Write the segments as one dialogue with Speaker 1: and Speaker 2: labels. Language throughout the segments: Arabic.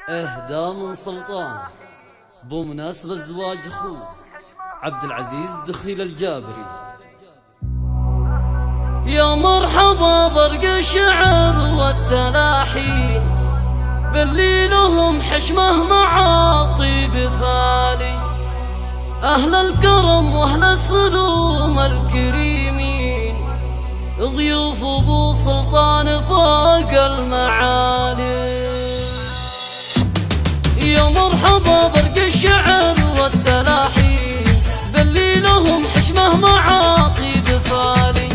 Speaker 1: اهداء من سلطان بمناسبة زواج اخوه عبد العزيز دخيل الجابري.
Speaker 2: يا مرحبا برق الشعر والتلاحين باللي لهم حشمه مع طيب فالي، أهل الكرم وأهل السلوم الكريمين، ضيوف أبو سلطان فوق المعالي. يا مرحبا برق الشعر والتلاحين باللي لهم حشمه مع طيب فالي،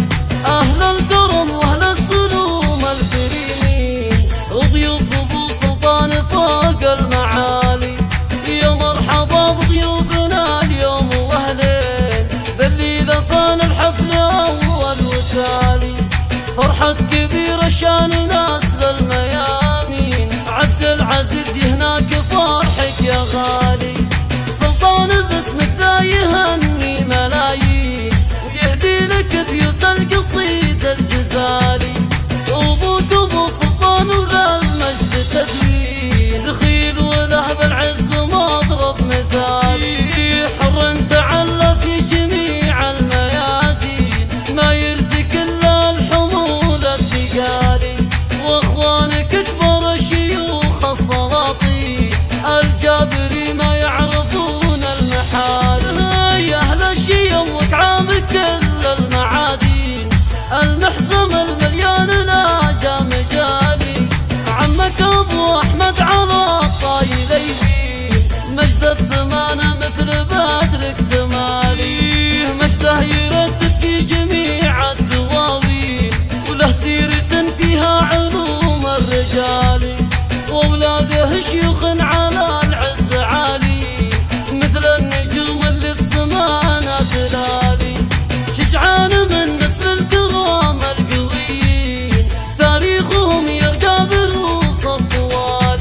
Speaker 2: أهل الكرم وأهل السلوم الكريمين، ضيوف أبو سلطان فوق المعالي. يا مرحبا بضيوفنا اليوم وأهلين باللي لفان الحفل أول وتالي، فرحة كبيرة شان ناس للميامين، عبد العزيز هناك فرحك يا غالي، سلطان باسمك ذا يهني ملايين، ويهدي لك بيوت القصيد الجزالي، أبوك أبو سلطان وللمجد تدوين، دخيل وله بالعز مضرب مثالي، حر تعلى في جميع الميادين، ما يرتك إلا الحمول الثقالي، واخوانك اكبر شيوخ السلاطين، الجابري ما يعرفون المحال، يا اهل الشيم وكعامك كل المعادين، المحزم المليان ناجى مجالي، عمك ابو احمد على الطايلين، مجده بسمانه مثل بدر اكتمالي، مجده يردد في جميع الدواوين، وله سيرة فيها علوم الرجال، واولاده شيوخ على العز عالي، مثل النجوم اللي بسمانه تلالي، شجعان من نسل الكرام القويين، تاريخهم يرقى بروس الطوال،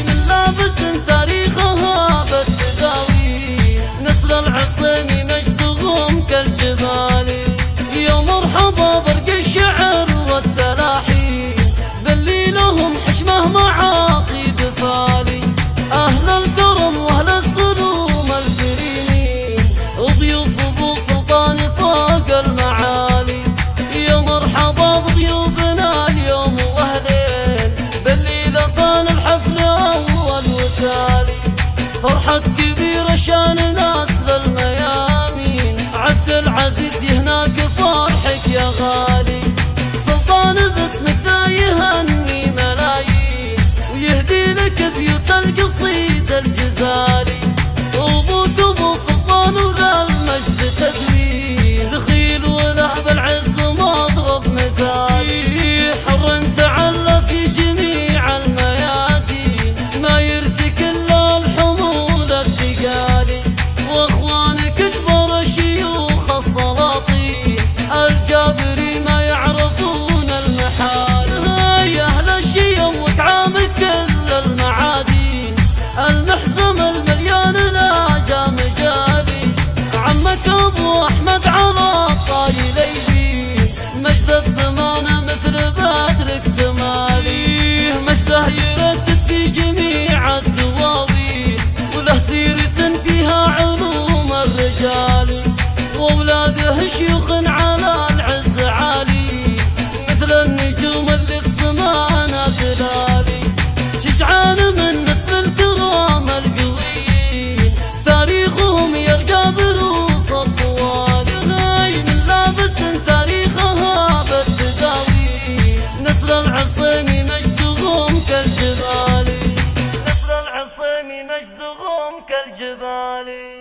Speaker 2: من لافت تاريخها بالتداوين، نسل العصيمي مجدهم كالجبال. يا مرحبا برق الشعر والتلاحين باللي لهم حشمه مع طيب فالي، أهل الكرم وأهل السلوم الكريمين، ضيوف أبو سلطان فوق المعالي. يا مرحبا بضيوفنا اليوم وأهلين باللي لفان الحفل أول وتالي، فرحة كبيرة شان ناس للميامين، عبد العزيز هناك فرحك يا غالي، سلطان باسمك ذا يهني ملايين، ويهدي لك بيوت القصيد الجزالي، أبوك أبو سلطان وللمجد تدوين، دخيل وله بالعز مضرب مثالي، حر تعلى في جميع الميادين، ما يرتك إلا الحمول الثقالي، واخوانك اكبر شيوخ السلاطين، الجابري ما يعرفون المحال، يا اهل الشيم وكعامك كل المعادين، المحزم المليان ناجى مجالي، عمك ابو احمد على الطايلين، مجده بسمانه مثل بدر اكتمالي، مجده يردد في جميع الدواوين، وله سيرة فيها علوم الرجال، واولاده شيوخ على العز عالي، مثل النجوم اللي بسمانه تلالي، شجعان من نسل الكرام القويين، تاريخهم يرقى بروس الطوال، من لافت تاريخها بالتداوين، نسل العصيمي مجدهم كالجبال، نسل العصيمي مجدهم كالجبال.